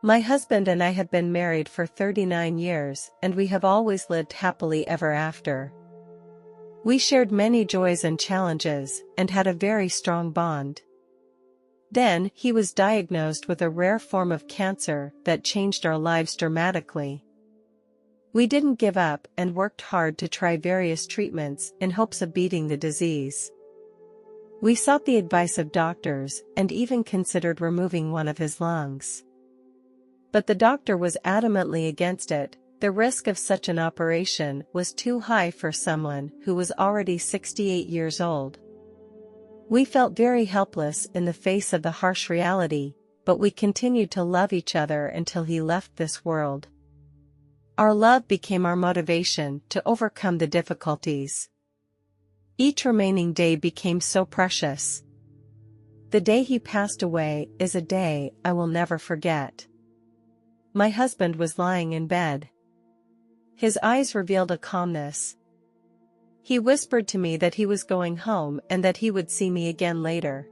My husband and I have been married for 39 years and we have always lived happily ever after. We shared many joys and challenges and had a very strong bond. Then, he was diagnosed with a rare form of cancer that changed our lives dramatically. We didn't give up and worked hard to try various treatments in hopes of beating the disease. We sought the advice of doctors and even considered removing one of his lungs. But the doctor was adamantly against it. The risk of such an operation was too high for someone who was already 68 years old. We felt very helpless in the face of the harsh reality, but we continued to love each other until he left this world. Our love became our motivation to overcome the difficulties. Each remaining day became so precious. The day he passed away is a day I will never forget. My husband was lying in bed. His eyes revealed a calmness. He whispered to me that he was going home and that he would see me again later.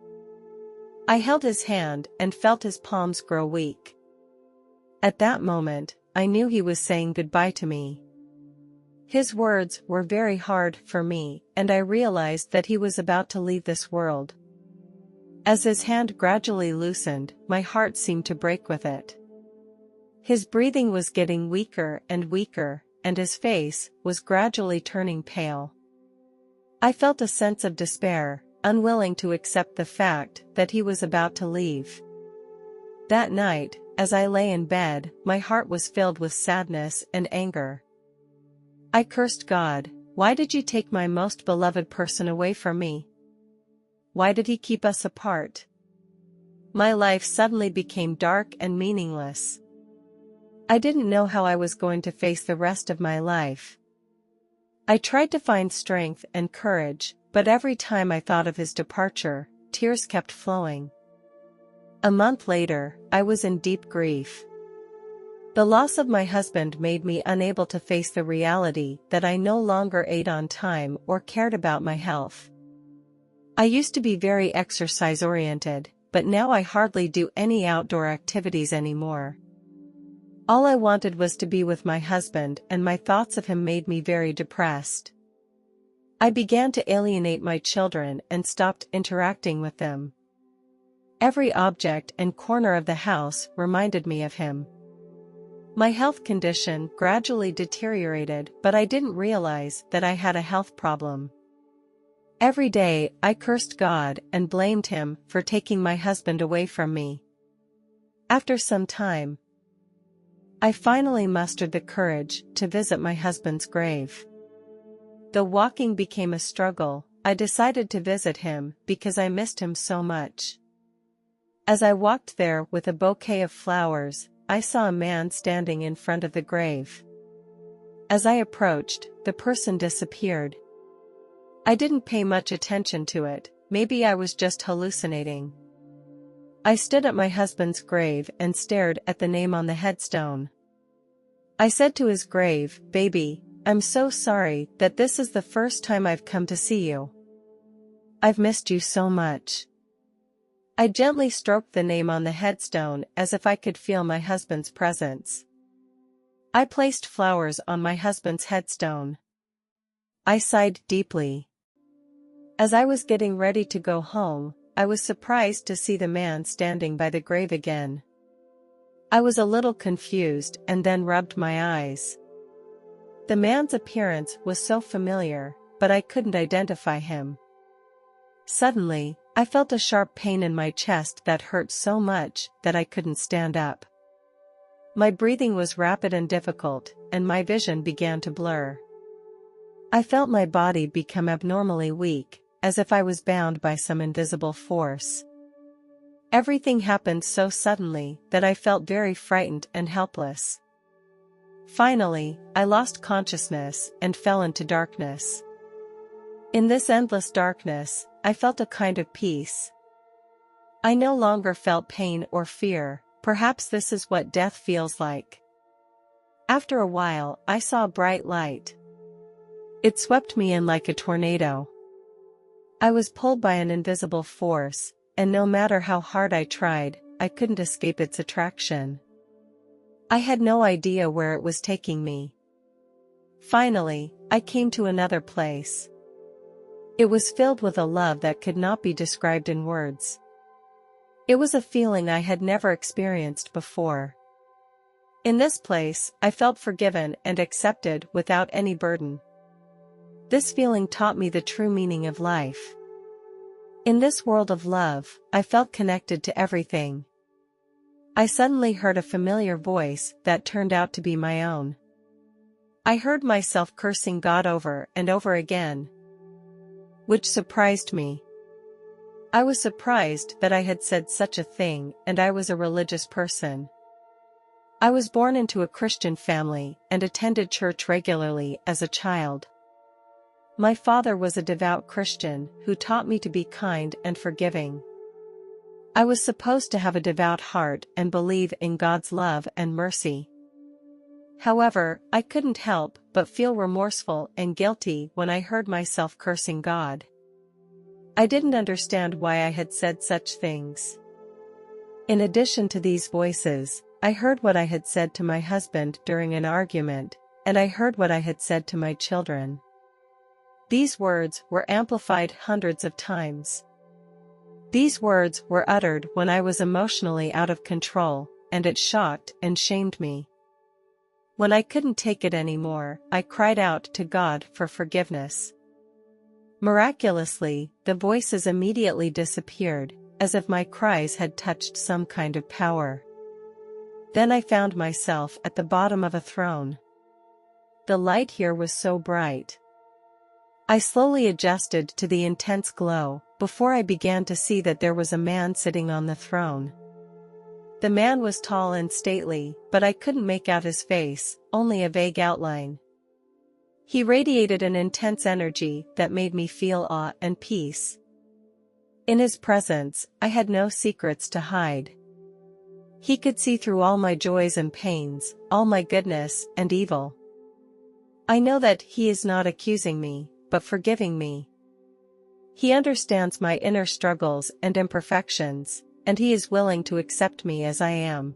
I held his hand and felt his palms grow weak. At that moment, I knew he was saying goodbye to me. His words were very hard for me, and I realized that he was about to leave this world. As his hand gradually loosened, my heart seemed to break with it. His breathing was getting weaker, and his face was gradually turning pale. I felt a sense of despair, unwilling to accept the fact that he was about to leave. That night, as I lay in bed, my heart was filled with sadness and anger. I cursed God. Why did you take my most beloved person away from me? Why did he keep us apart? My life suddenly became dark and meaningless. I didn't know how I was going to face the rest of my life. I tried to find strength and courage, but every time I thought of his departure, tears kept flowing. A month later, I was in deep grief. The loss of my husband made me unable to face the reality that I no longer ate on time or cared about my health. I used to be very exercise-oriented, but now I hardly do any outdoor activities anymore. All I wanted was to be with my husband, and my thoughts of him made me very depressed. I began to alienate my children and stopped interacting with them. Every object and corner of the house reminded me of him. My health condition gradually deteriorated, but I didn't realize that I had a health problem. Every day, I cursed God and blamed him for taking my husband away from me. After some time, I finally mustered the courage to visit my husband's grave. Though walking became a struggle, I decided to visit him because I missed him so much. As I walked there with a bouquet of flowers, I saw a man standing in front of the grave. As I approached, the person disappeared. I didn't pay much attention to it, maybe I was just hallucinating. I stood at my husband's grave and stared at the name on the headstone. I said to his grave, "Baby, I'm so sorry that this is the first time I've come to see you. I've missed you so much." I gently stroked the name on the headstone as if I could feel my husband's presence. I placed flowers on my husband's headstone. I sighed deeply. As I was getting ready to go home, I was surprised to see the man standing by the grave again. I was a little confused and then rubbed my eyes. The man's appearance was so familiar, but I couldn't identify him. Suddenly, I felt a sharp pain in my chest that hurt so much that I couldn't stand up. My breathing was rapid and difficult, and my vision began to blur. I felt my body become abnormally weak, as if I was bound by some invisible force. Everything happened so suddenly that I felt very frightened and helpless. Finally, I lost consciousness and fell into darkness. In this endless darkness, I felt a kind of peace. I no longer felt pain or fear. Perhaps this is what death feels like. After a while, I saw a bright light. It swept me in like a tornado. I was pulled by an invisible force, and no matter how hard I tried, I couldn't escape its attraction. I had no idea where it was taking me. Finally, I came to another place. It was filled with a love that could not be described in words. It was a feeling I had never experienced before. In this place, I felt forgiven and accepted without any burden. This feeling taught me the true meaning of life. In this world of love, I felt connected to everything. I suddenly heard a familiar voice that turned out to be my own. I heard myself cursing God over and over again, which surprised me. I was surprised that I had said such a thing, and I was a religious person. I was born into a Christian family and attended church regularly as a child. My father was a devout Christian who taught me to be kind and forgiving. I was supposed to have a devout heart and believe in God's love and mercy. However, I couldn't help but feel remorseful and guilty when I heard myself cursing God. I didn't understand why I had said such things. In addition to these voices, I heard what I had said to my husband during an argument, and I heard what I had said to my children. These words were amplified hundreds of times. These words were uttered when I was emotionally out of control, and it shocked and shamed me. When I couldn't take it anymore, I cried out to God for forgiveness. Miraculously, the voices immediately disappeared, as if my cries had touched some kind of power. Then I found myself at the bottom of a throne. The light here was so bright. I slowly adjusted to the intense glow, before I began to see that there was a man sitting on the throne. The man was tall and stately, but I couldn't make out his face, only a vague outline. He radiated an intense energy that made me feel awe and peace. In his presence, I had no secrets to hide. He could see through all my joys and pains, all my goodness and evil. I know that he is not accusing me, but forgiving me. He understands my inner struggles and imperfections, and he is willing to accept me as I am.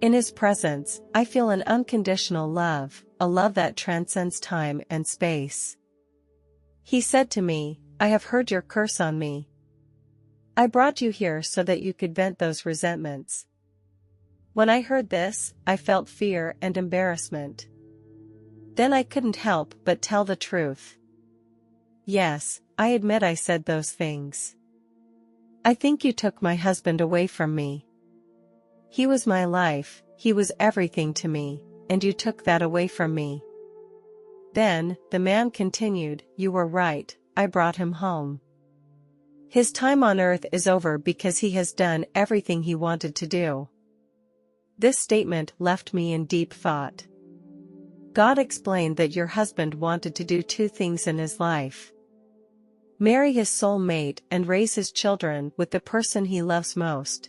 In his presence, I feel an unconditional love, a love that transcends time and space. He said to me, "I have heard your curse on me. I brought you here so that you could vent those resentments." When I heard this, I felt fear and embarrassment. Then I couldn't help but tell the truth. "Yes, I admit I said those things. I think you took my husband away from me. He was my life, he was everything to me, and you took that away from me." Then, the man continued, "You were right, I brought him home. His time on earth is over because he has done everything he wanted to do." This statement left me in deep thought. God explained that your husband wanted to do two things in his life: marry his soul mate and raise his children with the person he loves most.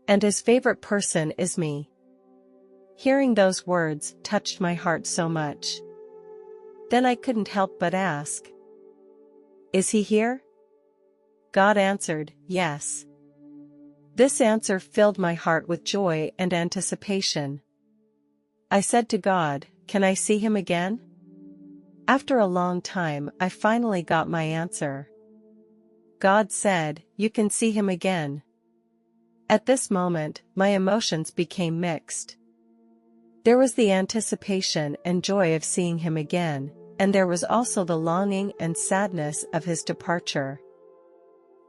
And his favorite person is me. Hearing those words touched my heart so much. Then I couldn't help but ask, "Is he here?" God answered, "Yes." This answer filled my heart with joy and anticipation. I said to God, "Can I see him again?" After a long time, I finally got my answer. God said, "You can see him again." At this moment, my emotions became mixed. There was the anticipation and joy of seeing him again, and there was also the longing and sadness of his departure.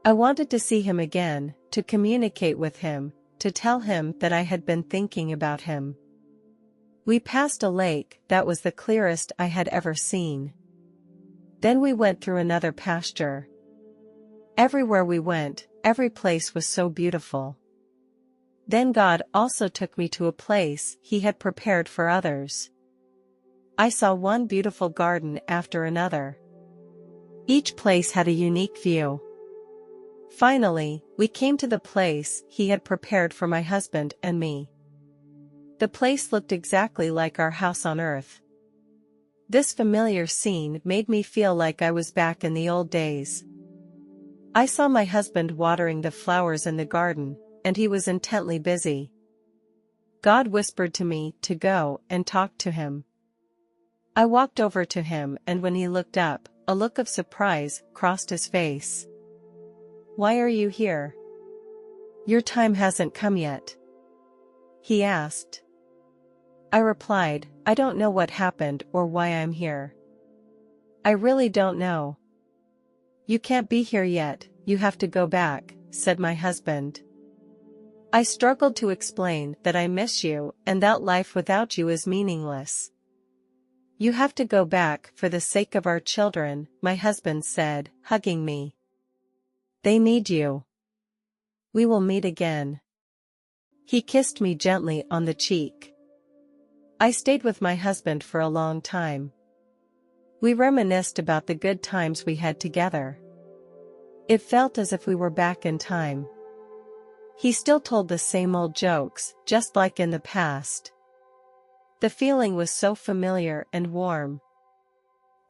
I wanted to see him again, to communicate with him, to tell him that I had been thinking about him. We passed a lake that was the clearest I had ever seen. Then we went through another pasture. Everywhere we went, every place was so beautiful. Then God also took me to a place he had prepared for others. I saw one beautiful garden after another. Each place had a unique view. Finally, we came to the place he had prepared for my husband and me. The place looked exactly like our house on earth. This familiar scene made me feel like I was back in the old days. I saw my husband watering the flowers in the garden, and he was intently busy. God whispered to me to go and talk to him. I walked over to him, and when he looked up, a look of surprise crossed his face. "Why are you here? Your time hasn't come yet," he asked. I replied, "I don't know what happened or why I'm here. I really don't know." "You can't be here yet, you have to go back," said my husband. I struggled to explain that I miss you and that life without you is meaningless. "You have to go back for the sake of our children," my husband said, hugging me. "They need you. We will meet again." He kissed me gently on the cheek. I stayed with my husband for a long time. We reminisced about the good times we had together. It felt as if we were back in time. He still told the same old jokes, just like in the past. The feeling was so familiar and warm.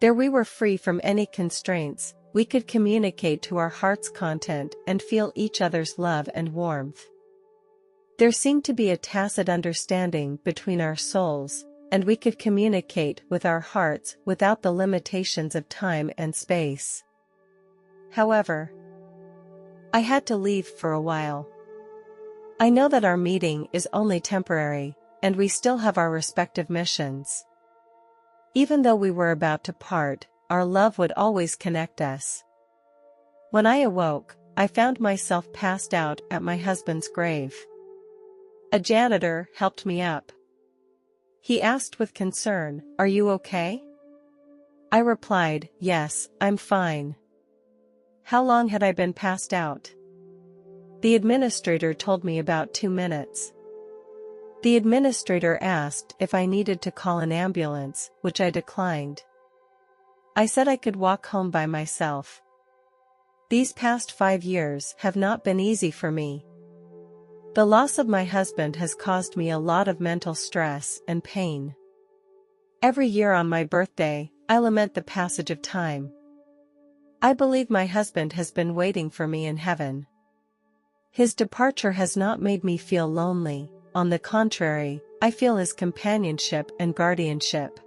There we were free from any constraints, we could communicate to our heart's content and feel each other's love and warmth. There seemed to be a tacit understanding between our souls, and we could communicate with our hearts without the limitations of time and space. However, I had to leave for a while. I know that our meeting is only temporary, and we still have our respective missions. Even though we were about to part, our love would always connect us. When I awoke, I found myself passed out at my husband's grave. A janitor helped me up. He asked with concern, "Are you okay?" I replied, "Yes, I'm fine." How long had I been passed out? The administrator told me about 2 minutes. The administrator asked if I needed to call an ambulance, which I declined. I said I could walk home by myself. These past 5 years have not been easy for me. The loss of my husband has caused me a lot of mental stress and pain. Every year on my birthday, I lament the passage of time. I believe my husband has been waiting for me in heaven. His departure has not made me feel lonely, on the contrary, I feel his companionship and guardianship.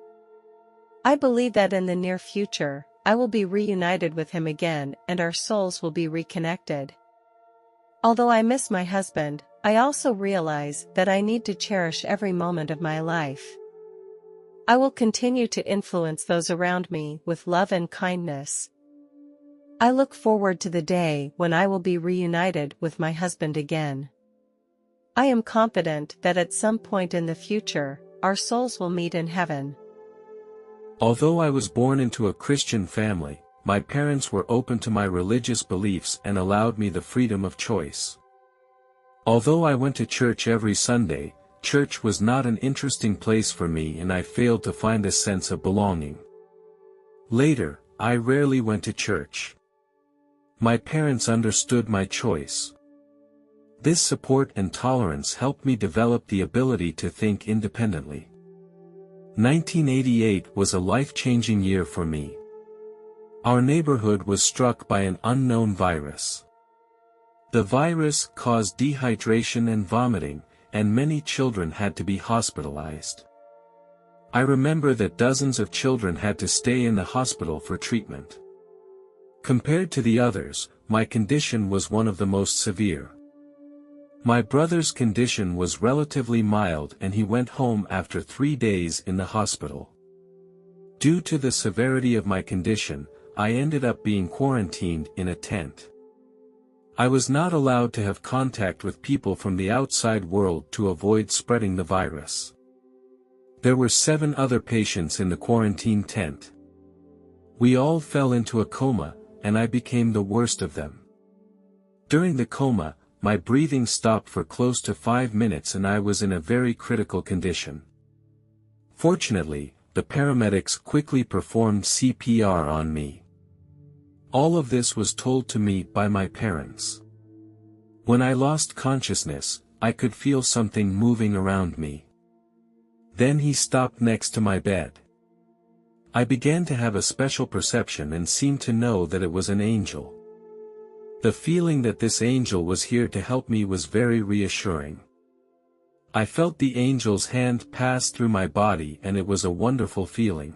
I believe that in the near future, I will be reunited with him again and our souls will be reconnected. Although I miss my husband, I also realize that I need to cherish every moment of my life. I will continue to influence those around me with love and kindness. I look forward to the day when I will be reunited with my husband again. I am confident that at some point in the future, our souls will meet in heaven. Although I was born into a Christian family, my parents were open to my religious beliefs and allowed me the freedom of choice. Although I went to church every Sunday, church was not an interesting place for me and I failed to find a sense of belonging. Later, I rarely went to church. My parents understood my choice. This support and tolerance helped me develop the ability to think independently. 1988 was a life-changing year for me. Our neighborhood was struck by an unknown virus. The virus caused dehydration and vomiting, and many children had to be hospitalized. I remember that dozens of children had to stay in the hospital for treatment. Compared to the others, my condition was one of the most severe. My brother's condition was relatively mild and he went home after 3 days in the hospital. Due to the severity of my condition, I ended up being quarantined in a tent. I was not allowed to have contact with people from the outside world to avoid spreading the virus. There were 7 other patients in the quarantine tent. We all fell into a coma, and I became the worst of them. During the coma, my breathing stopped for close to 5 minutes and I was in a very critical condition. Fortunately, the paramedics quickly performed CPR on me. All of this was told to me by my parents. When I lost consciousness, I could feel something moving around me. Then he stopped next to my bed. I began to have a special perception and seemed to know that it was an angel. The feeling that this angel was here to help me was very reassuring. I felt the angel's hand pass through my body, and it was a wonderful feeling.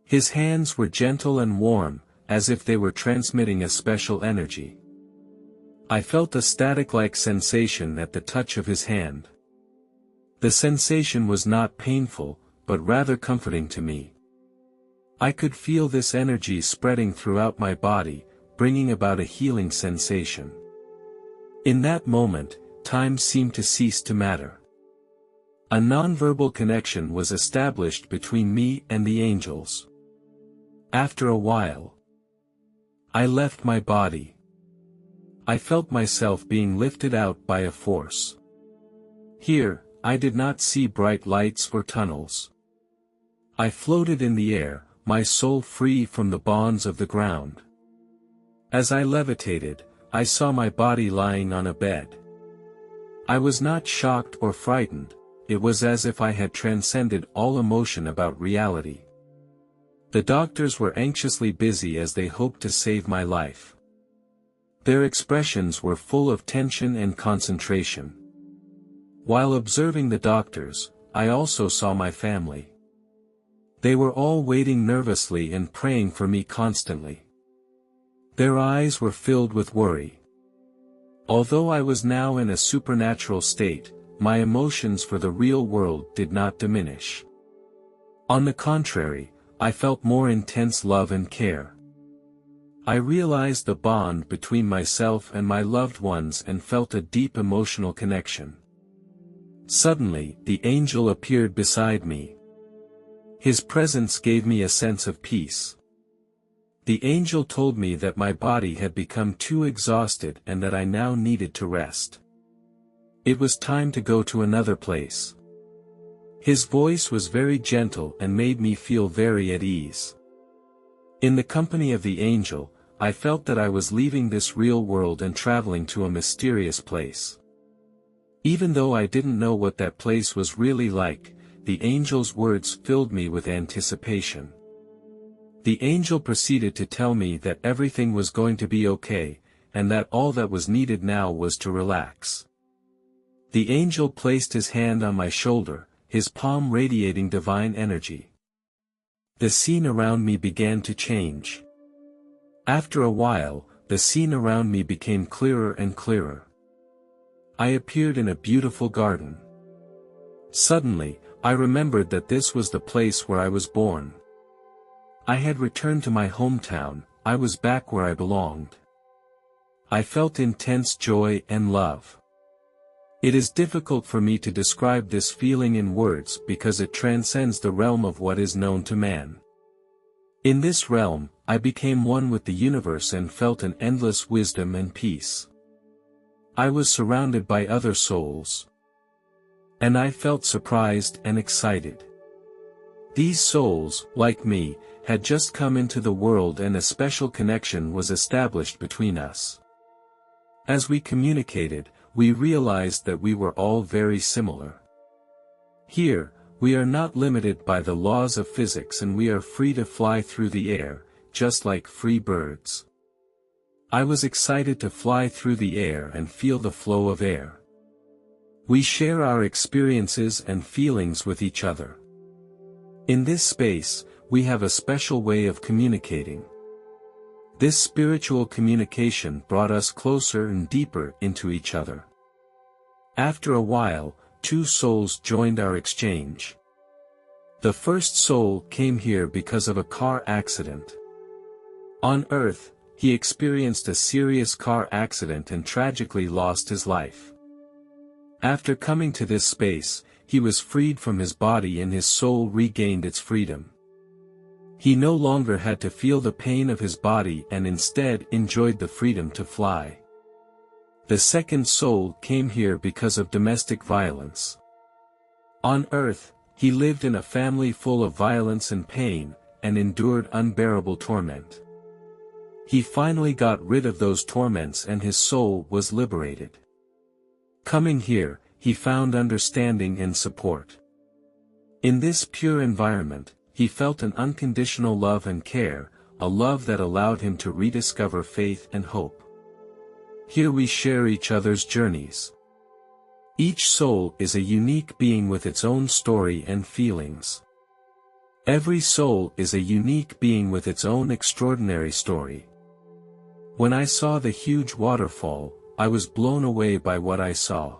His hands were gentle and warm, as if they were transmitting a special energy. I felt a static-like sensation at the touch of his hand. The sensation was not painful, but rather comforting to me. I could feel this energy spreading throughout my body, bringing about a healing sensation. In that moment, time seemed to cease to matter. A nonverbal connection was established between me and the angels. After a while, I left my body. I felt myself being lifted out by a force. Here, I did not see bright lights or tunnels. I floated in the air, my soul free from the bonds of the ground. As I levitated, I saw my body lying on a bed. I was not shocked or frightened, it was as if I had transcended all emotion about reality. The doctors were anxiously busy as they hoped to save my life. Their expressions were full of tension and concentration. While observing the doctors, I also saw my family. They were all waiting nervously and praying for me constantly. Their eyes were filled with worry. Although I was now in a supernatural state, my emotions for the real world did not diminish. On the contrary, I felt more intense love and care. I realized the bond between myself and my loved ones and felt a deep emotional connection. Suddenly, the angel appeared beside me. His presence gave me a sense of peace. The angel told me that my body had become too exhausted and that I now needed to rest. It was time to go to another place. His voice was very gentle and made me feel very at ease. In the company of the angel, I felt that I was leaving this real world and traveling to a mysterious place. Even though I didn't know what that place was really like, the angel's words filled me with anticipation. The angel proceeded to tell me that everything was going to be okay, and that all that was needed now was to relax. The angel placed his hand on my shoulder, his palm radiating divine energy. The scene around me began to change. After a while, the scene around me became clearer and clearer. I appeared in a beautiful garden. Suddenly, I remembered that this was the place where I was born. I had returned to my hometown, I was back where I belonged. I felt intense joy and love. It is difficult for me to describe this feeling in words because it transcends the realm of what is known to man. In this realm, I became one with the universe and felt an endless wisdom and peace. I was surrounded by other souls. And I felt surprised and excited. These souls, like me, had just come into the world and a special connection was established between us. As we communicated, we realized that we were all very similar. Here, we are not limited by the laws of physics and we are free to fly through the air, just like free birds. I was excited to fly through the air and feel the flow of air. We share our experiences and feelings with each other. In this space, we have a special way of communicating. This spiritual communication brought us closer and deeper into each other. After a while, two souls joined our exchange. The first soul came here because of a car accident. On Earth, he experienced a serious car accident and tragically lost his life. After coming to this space, he was freed from his body and his soul regained its freedom. He no longer had to feel the pain of his body and instead enjoyed the freedom to fly. The second soul came here because of domestic violence. On Earth, he lived in a family full of violence and pain, and endured unbearable torment. He finally got rid of those torments and his soul was liberated. Coming here, he found understanding and support. In this pure environment, he felt an unconditional love and care, a love that allowed him to rediscover faith and hope. Here we share each other's journeys. Each soul is a unique being with its own story and feelings. Every soul is a unique being with its own extraordinary story. When I saw the huge waterfall, I was blown away by what I saw.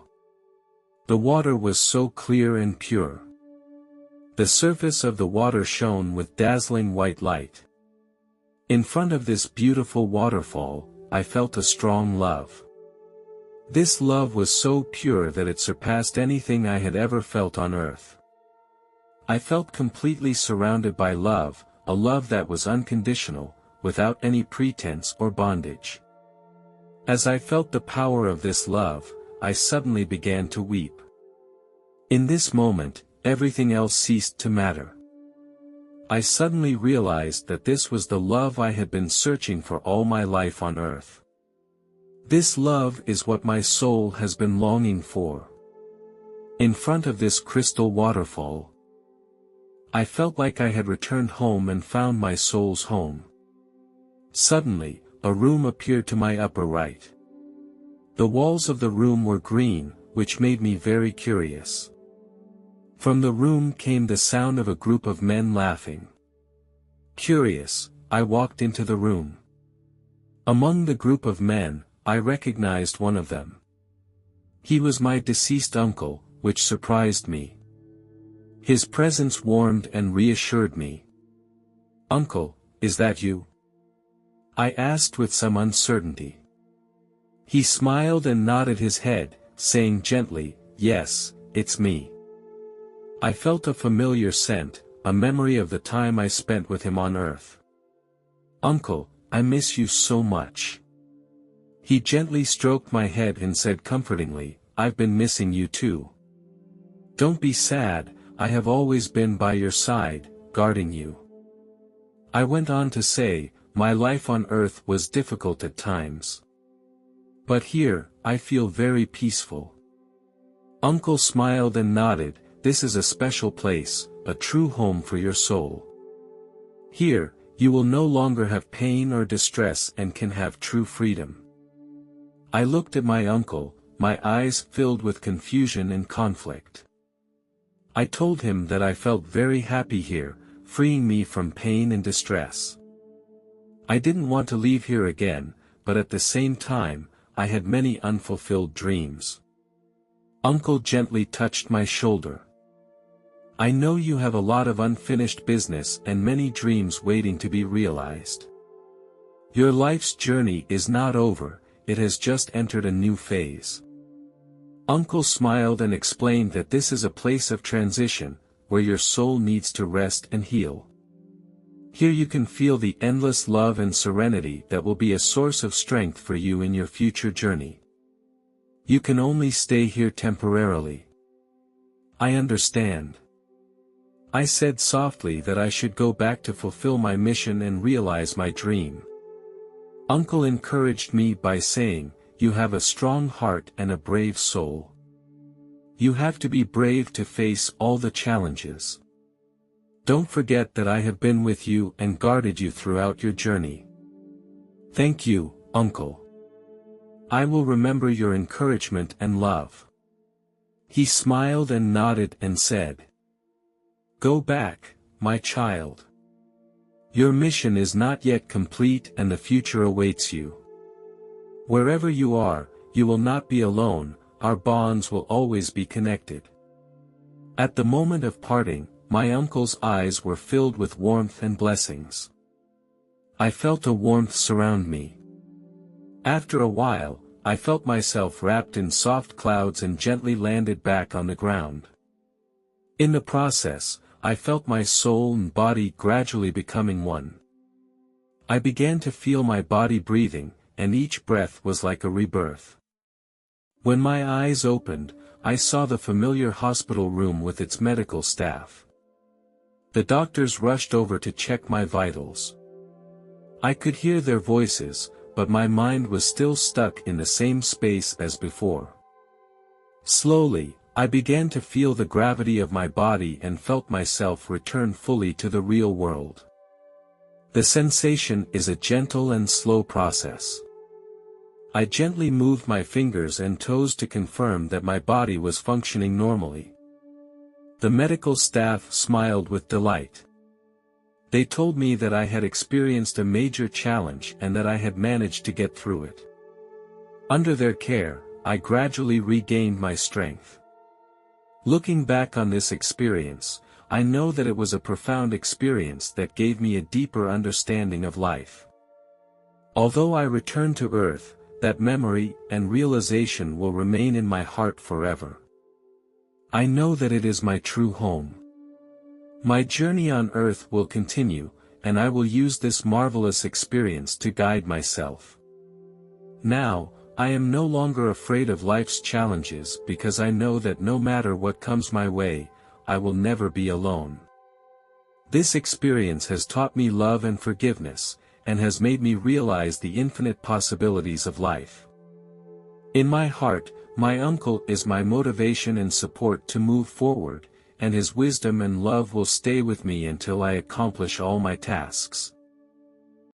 The water was so clear and pure. The surface of the water shone with dazzling white light. In front of this beautiful waterfall, I felt a strong love. This love was so pure that it surpassed anything I had ever felt on earth. I felt completely surrounded by love, a love that was unconditional, without any pretense or bondage. As I felt the power of this love, I suddenly began to weep. In this moment, everything else ceased to matter. I suddenly realized that this was the love I had been searching for all my life on earth. This love is what my soul has been longing for. In front of this crystal waterfall, I felt like I had returned home and found my soul's home. Suddenly, a room appeared to my upper right. The walls of the room were green, which made me very curious. From the room came the sound of a group of men laughing. Curious, I walked into the room. Among the group of men, I recognized one of them. He was my deceased uncle, which surprised me. His presence warmed and reassured me. "Uncle, is that you?" I asked with some uncertainty. He smiled and nodded his head, saying gently, "Yes, it's me." I felt a familiar scent, a memory of the time I spent with him on earth. "Uncle, I miss you so much." He gently stroked my head and said comfortingly, "I've been missing you too. Don't be sad, I have always been by your side, guarding you." I went on to say, "My life on earth was difficult at times. But here, I feel very peaceful." Uncle smiled and nodded, "This is a special place, a true home for your soul. Here, you will no longer have pain or distress and can have true freedom." I looked at my uncle, my eyes filled with confusion and conflict. I told him that I felt very happy here, freeing me from pain and distress. I didn't want to leave here again, but at the same time, I had many unfulfilled dreams. Uncle gently touched my shoulder. "I know you have a lot of unfinished business and many dreams waiting to be realized. Your life's journey is not over, it has just entered a new phase." Uncle smiled and explained that this is a place of transition, where your soul needs to rest and heal. Here you can feel the endless love and serenity that will be a source of strength for you in your future journey. You can only stay here temporarily. "I understand." I said softly that I should go back to fulfill my mission and realize my dream. Uncle encouraged me by saying, "You have a strong heart and a brave soul. You have to be brave to face all the challenges. Don't forget that I have been with you and guarded you throughout your journey." "Thank you, Uncle. I will remember your encouragement and love." He smiled and nodded and said, "Go back, my child. Your mission is not yet complete and the future awaits you. Wherever you are, you will not be alone, our bonds will always be connected." At the moment of parting, my uncle's eyes were filled with warmth and blessings. I felt a warmth surround me. After a while, I felt myself wrapped in soft clouds and gently landed back on the ground. In the process, I felt my soul and body gradually becoming one. I began to feel my body breathing, and each breath was like a rebirth. When my eyes opened, I saw the familiar hospital room with its medical staff. The doctors rushed over to check my vitals. I could hear their voices, but my mind was still stuck in the same space as before. Slowly, I began to feel the gravity of my body and felt myself return fully to the real world. The sensation is a gentle and slow process. I gently moved my fingers and toes to confirm that my body was functioning normally. The medical staff smiled with delight. They told me that I had experienced a major challenge and that I had managed to get through it. Under their care, I gradually regained my strength. Looking back on this experience, I know that it was a profound experience that gave me a deeper understanding of life. Although I returned to Earth, that memory and realization will remain in my heart forever. I know that it is my true home. My journey on Earth will continue, and I will use this marvelous experience to guide myself. Now, I am no longer afraid of life's challenges because I know that no matter what comes my way, I will never be alone. This experience has taught me love and forgiveness, and has made me realize the infinite possibilities of life. In my heart, my uncle is my motivation and support to move forward, and his wisdom and love will stay with me until I accomplish all my tasks.